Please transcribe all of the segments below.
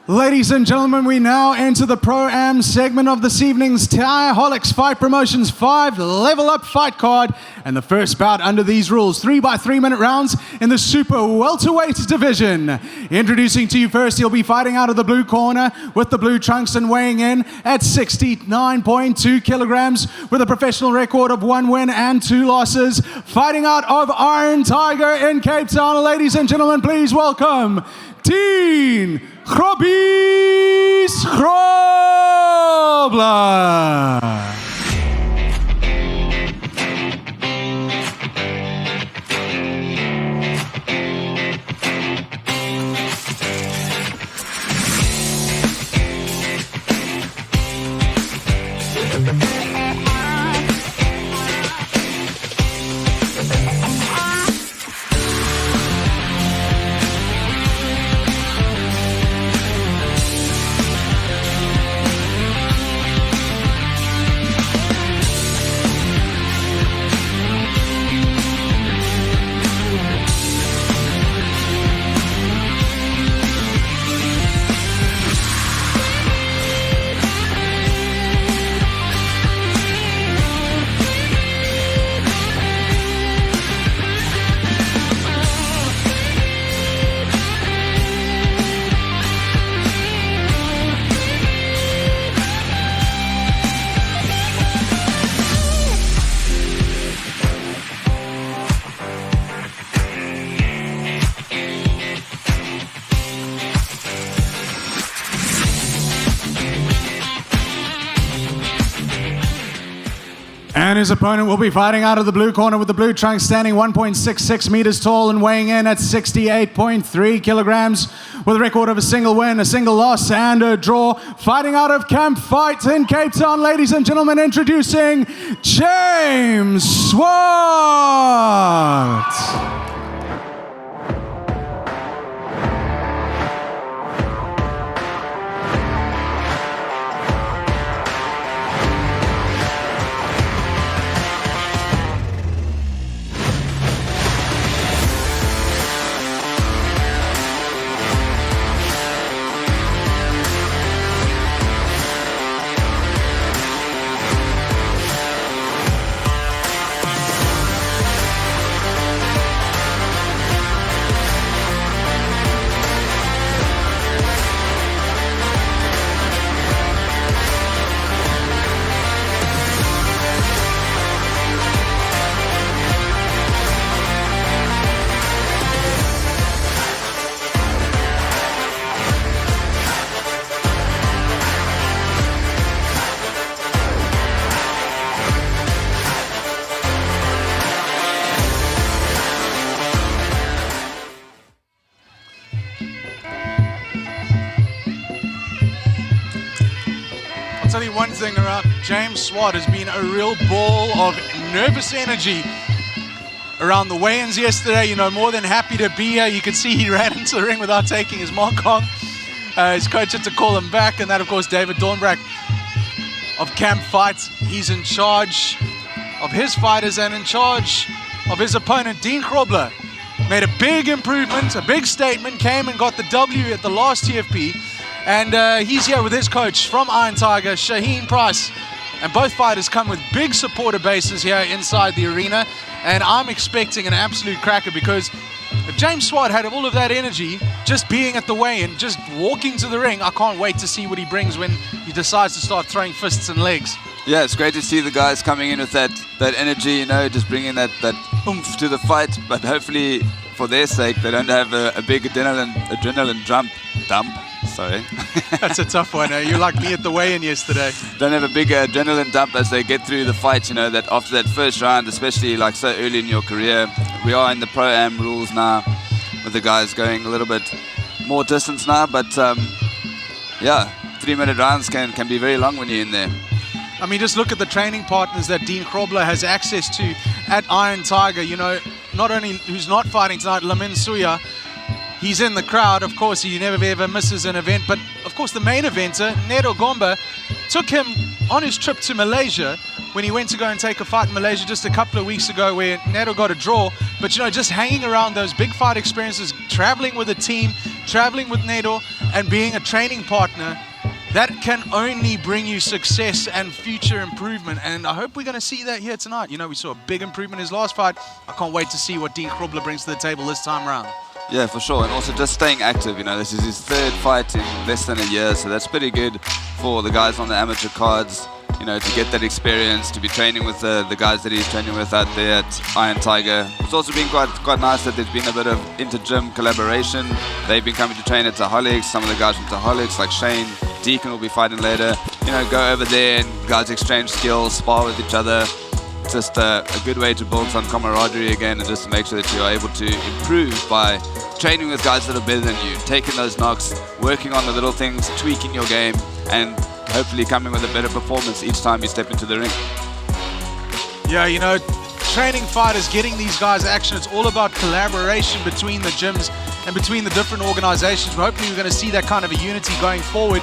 Ladies and gentlemen, we now enter the Pro-Am segment of this evening's Thaiholics Fight Promotions 5 Level Up Fight Card. And the first bout under these rules, 3 by 3 minute rounds in the Super Welterweight division. Introducing to you first, he'll be fighting out of the blue corner with the blue trunks and weighing in at 69.2 kilograms with a professional record of 1 win and 2 losses. Fighting out of Iron Tiger in Cape Town. Ladies and gentlemen, please welcome Dean Grobler. And his opponent will be fighting out of the blue corner with the blue trunks, standing 1.66 meters tall and weighing in at 68.3 kilograms with a record of a single win, a single loss, and a draw. Fighting out of Camp Fight in Cape Town, ladies and gentlemen, introducing James Swart. I'll tell you one thing about James Swart has been a real ball of nervous energy around the weigh-ins yesterday. You know, more than happy to be here. You can see he ran into the ring without taking his mark on. His coach had to call him back, and that, of course, David Dornbrack of Camp Fight. He's in charge of his fighters and in charge of his opponent, Dean Grobler. Made a big improvement, a big statement, came and got the W at the last TFP. And he's here with his coach from Iron Tiger, Shaheen Price. And both fighters come with big supporter bases here inside the arena. And I'm expecting an absolute cracker, because if James Swart had all of that energy just being at the weigh-in, just walking to the ring, I can't wait to see what he brings when he decides to start throwing fists and legs. Yeah, it's great to see the guys coming in with that energy, you know, just bringing that oomph to the fight. But hopefully, for their sake, they don't have a big adrenaline dump. Sorry. That's a tough one. You're like me at the weigh-in yesterday. Don't have a big adrenaline dump as they get through the fight, you know, that after that first round, especially like so early in your career. We are in the Pro-Am rules now with the guys going a little bit more distance now, but yeah, 3-minute rounds can be very long when you're in there. I mean, just look at the training partners that Dean Grobler has access to at Iron Tiger. You know, not only who's not fighting tonight, Lamin Suya, he's in the crowd. Of course, he never ever misses an event. But of course, the main eventer, Nedo Gomba, took him on his trip to Malaysia when he went to go and take a fight in Malaysia just a couple of weeks ago, where Nedo got a draw. But, you know, just hanging around those big fight experiences, traveling with a team, traveling with Nedo, and being a training partner, that can only bring you success and future improvement. And I hope we're going to see that here tonight. You know, we saw a big improvement in his last fight. I can't wait to see what Dean Grobler brings to the table this time around. Yeah, for sure. And also just staying active. You know, this is his third fight in less than a year, so that's pretty good for the guys on the amateur cards, you know, to get that experience, to be training with the guys that he's training with out there at Iron Tiger. It's also been quite nice that there's been a bit of inter-gym collaboration. They've been coming to train at Thaiholics. Some of the guys from Thaiholics, like Shane, Deacon, will be fighting later. You know, go over there and guys exchange skills, spar with each other. Just a good way to build some camaraderie again, and just to make sure that you are able to improve by training with guys that are better than you, taking those knocks, working on the little things, tweaking your game, and hopefully coming with a better performance each time you step into the ring. Yeah, you know, training fighters, getting these guys action, it's all about collaboration between the gyms and between the different organizations. Hopefully we're going to see that kind of a unity going forward.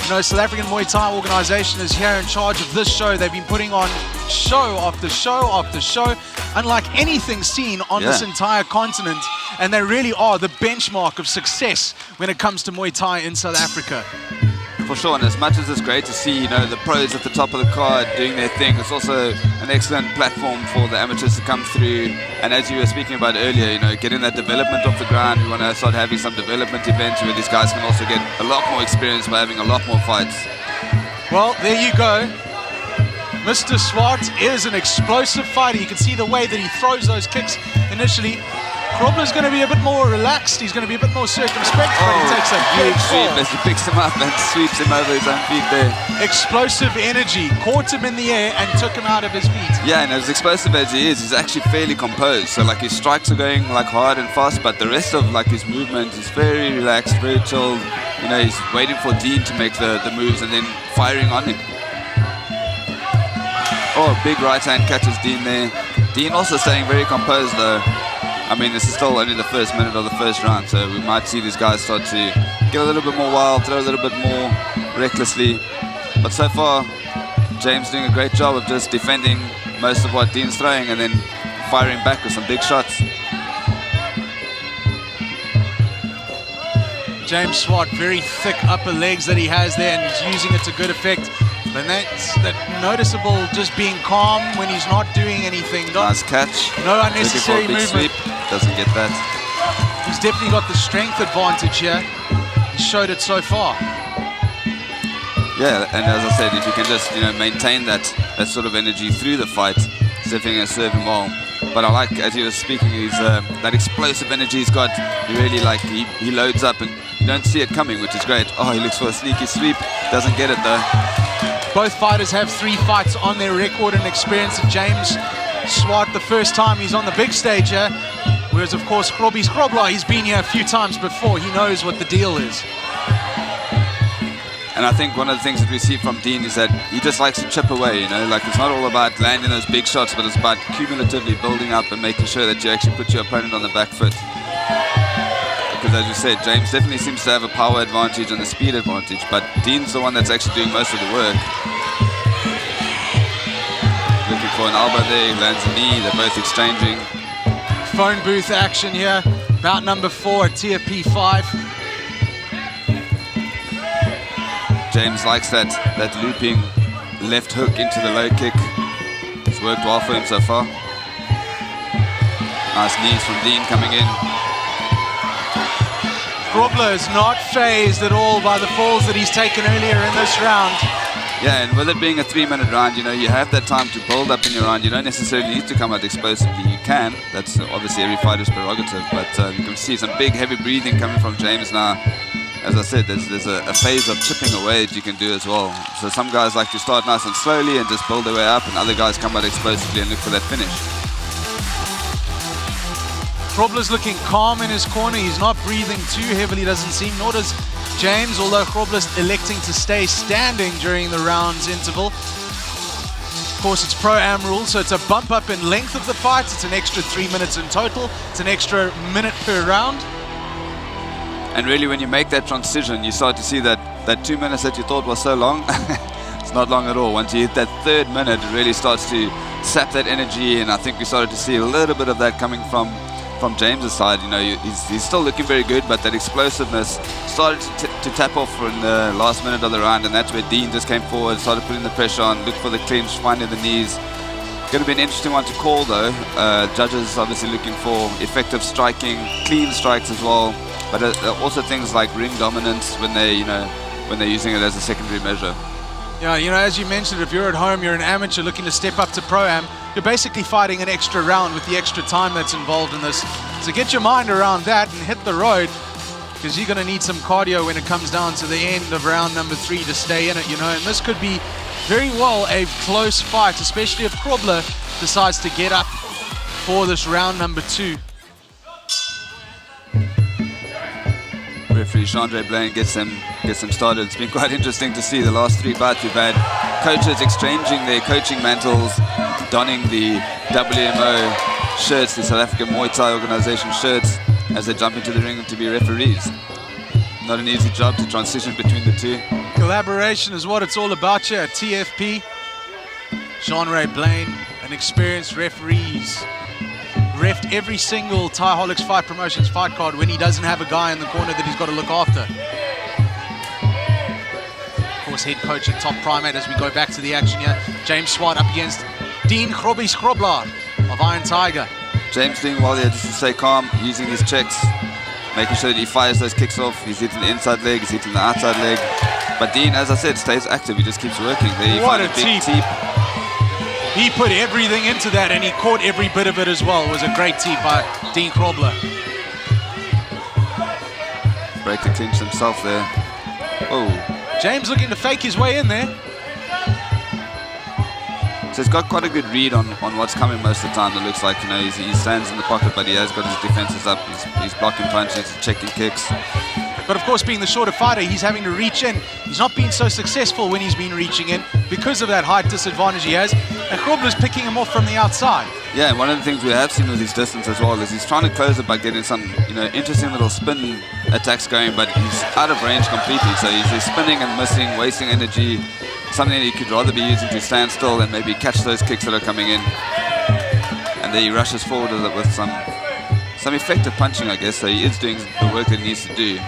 You know, South African Muay Thai organization is here in charge of this show. They've been putting on show after show after show, unlike anything seen on this entire continent. And they really are the benchmark of success when it comes to Muay Thai in South Africa. For sure, and as much as it's great to see, you know, the pros at the top of the card doing their thing, it's also an excellent platform for the amateurs to come through. And as you were speaking about earlier, you know, getting that development off the ground, we want to start having some development events where these guys can also get a lot more experience by having a lot more fights. Well, there you go. Mr. Swart is an explosive fighter. You can see the way that he throws those kicks initially. Grobler's going to be a bit more relaxed. He's going to be a bit more circumspect, but he takes a big sweep fall. as he picks him up and sweeps him over his own feet there. Explosive energy. Caught him in the air and took him out of his feet. Yeah, and as explosive as he is, he's actually fairly composed. So like his strikes are going like hard and fast, but the rest of like his movement is very relaxed, very chilled. You know, he's waiting for Dean to make the moves and then firing on him. Oh, big right hand catches Dean there. Dean also staying very composed though. I mean, this is still only the first minute of the first round, so we might see these guys start to get a little bit more wild, throw a little bit more recklessly. But so far, James doing a great job of just defending most of what Dean's throwing and then firing back with some big shots. James Swart, very thick upper legs that he has there, and he's using it to good effect. But that's that noticeable, just being calm when he's not doing anything. Nice catch. No unnecessary movement. Sweep. Doesn't get that. He's definitely got the strength advantage here. He showed it so far. Yeah, and as I said, if you can just, you know, maintain that sort of energy through the fight, it's definitely going to serve him well. But I like, as he was speaking, he's that explosive energy he's got. He really like, he loads up and you don't see it coming, which is great. Oh, he looks for a sneaky sweep. Doesn't get it though. Both fighters have 3 fights on their record and experience. James Swart, the first time he's on the big stage here. Whereas, of course, Grobler, he's been here a few times before. He knows what the deal is. And I think one of the things that we see from Dean is that he just likes to chip away, you know, like it's not all about landing those big shots, but it's about cumulatively building up and making sure that you actually put your opponent on the back foot. Because as you said, James definitely seems to have a power advantage and a speed advantage, but Dean's the one that's actually doing most of the work. Looking for an elbow there, he lands a knee, they're both exchanging. Phone booth action here, bout number 4 at TFP 5. James likes that looping left hook into the low kick. It's worked well for him so far. Nice knees from Dean coming in. Grobler is not phased at all by the falls that he's taken earlier in this round. Yeah, and with it being a 3-minute round, you know, you have that time to build up in your round. You don't necessarily need to come out explosively. You can. That's obviously every fighter's prerogative. But you can see some big, heavy breathing coming from James now. As I said, there's a phase of chipping away that you can do as well. So some guys like to start nice and slowly and just build their way up, and other guys come out explosively and look for that finish. Grobler's looking calm in his corner. He's not breathing too heavily, doesn't seem, nor does James, although Grobler's electing to stay standing during the round's interval. Of course, it's Pro-Am rules, so it's a bump up in length of the fight. It's an extra 3 minutes in total. It's an extra minute per round. And really, when you make that transition, you start to see that 2 minutes that you thought was so long, it's not long at all. Once you hit that 3rd minute, it really starts to sap that energy, and I think we started to see a little bit of that coming from from James's side, you know, he's still looking very good, but that explosiveness started to tap off in the last minute of the round, and that's where Dean just came forward, started putting the pressure on, looked for the clinch, finding the knees. Going to be an interesting one to call though. Judges obviously looking for effective striking, clean strikes as well, but also things like ring dominance when they're using it as a secondary measure. Yeah, you know, as you mentioned, if you're at home, you're an amateur looking to step up to Pro-Am, you're basically fighting an extra round with the extra time that's involved in this. So get your mind around that and hit the road, because you're going to need some cardio when it comes down to the end of round number 3 to stay in it, you know. And this could be very well a close fight, especially if Grobler decides to get up for this round number 2. Referee Chandre Blaine gets them started. It's been quite interesting to see the last 3 bouts we've had coaches exchanging their coaching mantles, donning the WMO shirts, the South African Muay Thai organization shirts, as they jump into the ring to be referees. Not an easy job to transition between the two. Collaboration is what it's all about here at TFP. Chandre Blaine, an experienced referee, reffed every single Thaiholics Fight Promotions fight card when he doesn't have a guy in the corner that he's got to look after. Of course, head coach at Top Primate as we go back to the action here. James Swart up against Dean Grobler of Iron Tiger. James doing well here just to stay calm, using his checks, making sure that he fires those kicks off. He's hitting the inside leg, he's hitting the outside leg. But Dean, as I said, stays active, he just keeps working. There you What find a big teep. He put everything into that and he caught every bit of it as well. It was a great teep by Dean Grobler. Break the clinch himself there. Oh. James looking to fake his way in there. So he's got quite a good read on what's coming most of the time. It looks like, you know, he stands in the pocket, but he has got his defenses up. He's blocking punches, he's checking kicks. But of course, being the shorter fighter, he's having to reach in. He's not been so successful when he's been reaching in because of that height disadvantage he has. And Grobler's picking him off from the outside. Yeah, and one of the things we have seen with his distance as well is he's trying to close it by getting some, you know, interesting little spin attacks going, but he's out of range completely. So he's spinning and missing, wasting energy. Something that he could rather be using to stand still and maybe catch those kicks that are coming in. And then he rushes forward with some effective punching, I guess. So he is doing the work that he needs to do.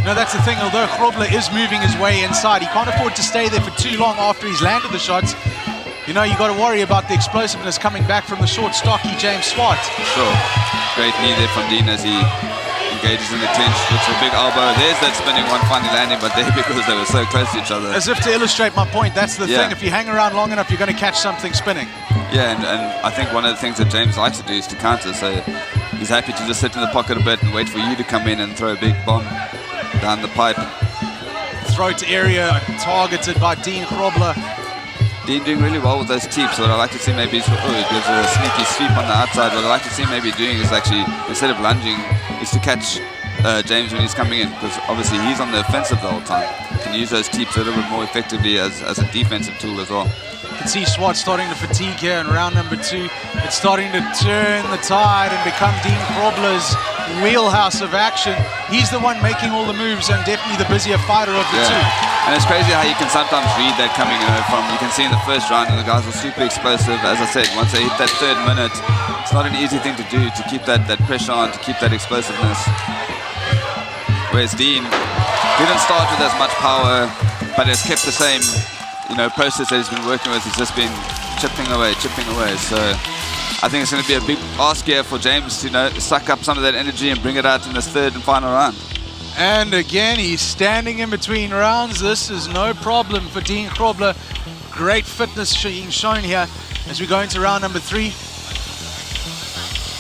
No, that's the thing. Although Grobler is moving his way inside, he can't afford to stay there for too long after he's landed the shots. You know, you got to worry about the explosiveness coming back from the short, stocky James Swart. Sure. Great knee there from Dean as he engages in the clinch. Looks for a big elbow. There's that spinning one finally landing, but there because they were so close to each other. As if to illustrate my point, that's the thing. If you hang around long enough, you're going to catch something spinning. Yeah, and I think one of the things that James likes to do is to counter. So he's happy to just sit in the pocket a bit and wait for you to come in and throw a big bomb down the pipe. Throat area targeted by Dean Grobler. Dean doing really well with those teeps. What I like to see maybe is, he gives a sneaky sweep on the outside. What I like to see maybe doing is actually, instead of lunging, is to catch James when he's coming in, because obviously he's on the offensive the whole time. He can use those teeps a little bit more effectively as a defensive tool as well. You can see Swart starting to fatigue here in round number 2. It's starting to turn the tide and become Dean Grobler's wheelhouse of action. He's the one making all the moves and definitely the busier fighter of the two. And it's crazy how you can sometimes read that coming, you can see in the first round, and the guys were super explosive. As I said, once they hit that 3rd minute, it's not an easy thing to do, to keep that pressure on, to keep that explosiveness. Whereas Dean didn't start with as much power, but has kept the same, process that he's been working with. He's just been chipping away. So I think it's going to be a big ask here for James to, suck up some of that energy and bring it out in this 3rd and final round. And again, he's standing in between rounds. This is no problem for Dean Grobler. Great fitness being shown here as we go into round number 3.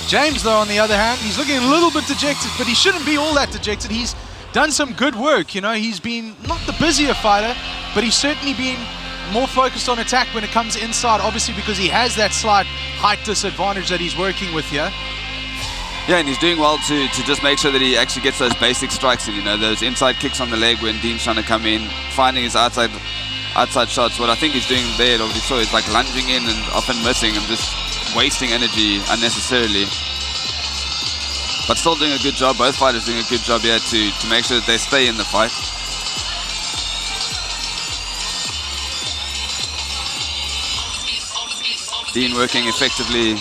James, though, on the other hand, he's looking a little bit dejected, but he shouldn't be all that dejected. He's done some good work. He's been not the busier fighter, but he's certainly been more focused on attack when it comes inside, obviously because he has that slight height disadvantage that he's working with here. Yeah, and he's doing well to just make sure that he actually gets those basic strikes in, those inside kicks on the leg when Dean's trying to come in, finding his outside shots. What I think he's doing there, what we saw, is like lunging in and often missing and just wasting energy unnecessarily. But still doing a good job. Both fighters doing a good job here to make sure that they stay in the fight. Dean working effectively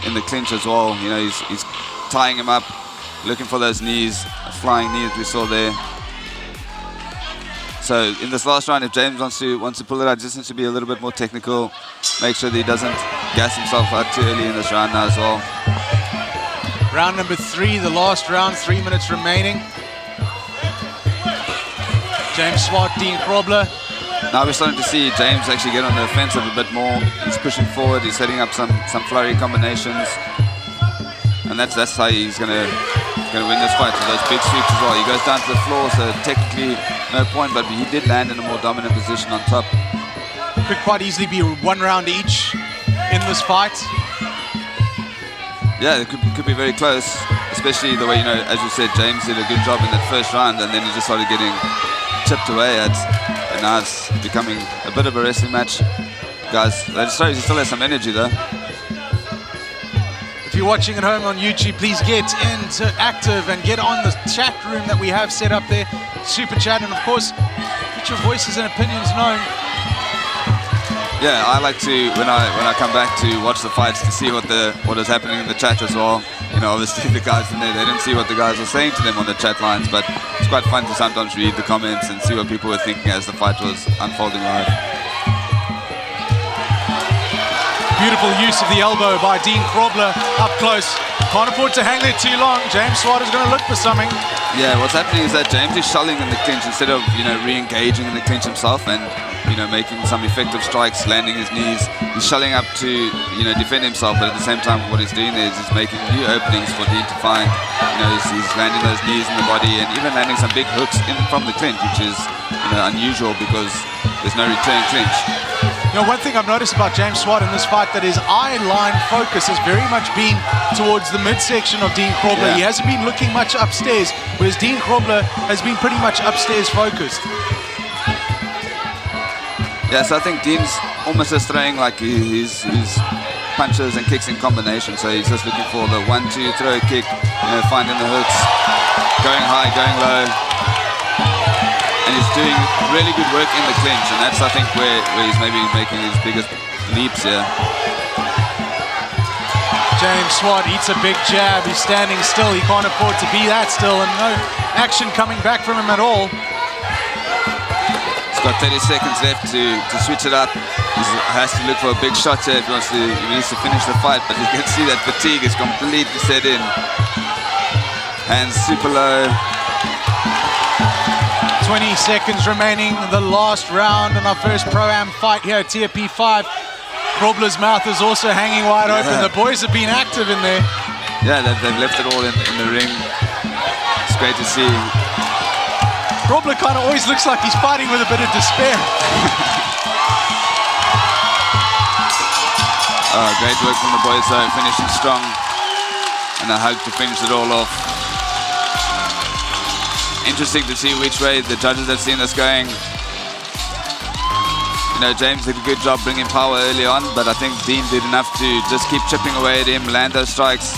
in the clinch as well. He's tying him up, looking for those knees, flying knees we saw there. So in this last round, if James wants to pull it out, just needs to be a little bit more technical, make sure that he doesn't gas himself out too early in this round now as well. Round number 3, the last round, 3 minutes remaining. James Swart, Dean Grobler. Now we're starting to see James actually get on the offensive a bit more. He's pushing forward, he's setting up some flurry combinations. And that's how he's gonna win this fight, with those big sweeps as well. He goes down to the floor, so technically no point, but he did land in a more dominant position on top. Could quite easily be 1 round each in this fight. Yeah, it could be very close, especially the way, as you said, James did a good job in that first round, and then he just started getting chipped away at, and now it's becoming a bit of a wrestling match. Guys, that shows he still has some energy though. If you're watching at home on YouTube, please get active and get on the chat room that we have set up there, Super Chat, and of course, get your voices and opinions known. Yeah, I like to, when I come back to watch the fights, to see what is happening in the chat as well. Obviously the guys in there, they didn't see what the guys were saying to them on the chat lines, but it's quite fun to sometimes read the comments and see what people were thinking as the fight was unfolding live. Beautiful use of the elbow by Dean Grobler up close. Can't afford to hang there too long. James Swart is going to look for something. Yeah, what's happening is that James is shulling in the clinch instead of, re-engaging in the clinch himself and, making some effective strikes, landing his knees. He's shulling up to, defend himself, but at the same time what he's doing there is he's making new openings for Dean to find. He's landing those knees in the body and even landing some big hooks in from the clinch, which is, unusual because there's no return clinch. One thing I've noticed about James Swart in this fight, that his eye line focus has very much been towards the midsection of Dean Grobler. Yeah. He hasn't been looking much upstairs, whereas Dean Grobler has been pretty much upstairs focused. Yeah, so I think Dean's almost just throwing like his punches and kicks in combination. So he's just looking for the 1-2 throw kick, finding the hooks, going high, going low. And he's doing really good work in the clinch, and that's, I think, where he's maybe making his biggest leaps here. James Swart eats a big jab. He's standing still. He can't afford to be that still, and no action coming back from him at all. He's got 30 seconds left to switch it up. He has to look for a big shot here if he needs to finish the fight, but you can see that fatigue is completely set in. Hands super low. 20 seconds remaining, the last round in our first Pro-Am fight here at TFP 5. Grobler's mouth is also hanging wide open. The boys have been active in there. Yeah, they've left it all in the ring. It's great to see. Grobler kind of always looks like he's fighting with a bit of despair. Great work from the boys though, finishing strong. And a hug to finish it all off. Interesting to see which way the judges have seen this going. James did a good job bringing power early on, but I think Dean did enough to just keep chipping away at him, land those strikes.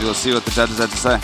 We'll see what the judges have to say.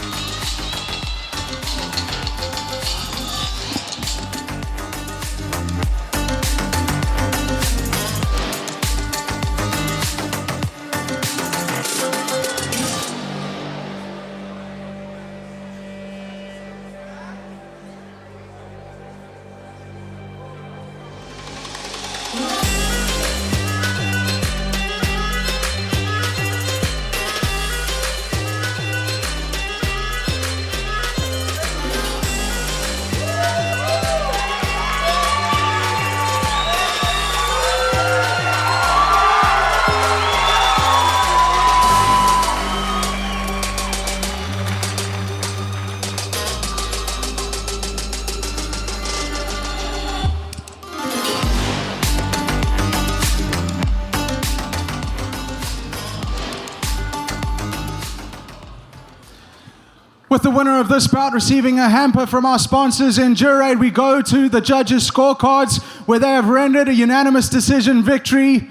With the winner of this bout receiving a hamper from our sponsors Endurade, we go to the judges' scorecards where they have rendered a unanimous decision victory.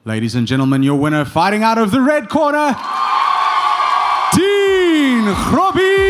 Ladies and gentlemen, your winner fighting out of the red corner, Dean Grobler.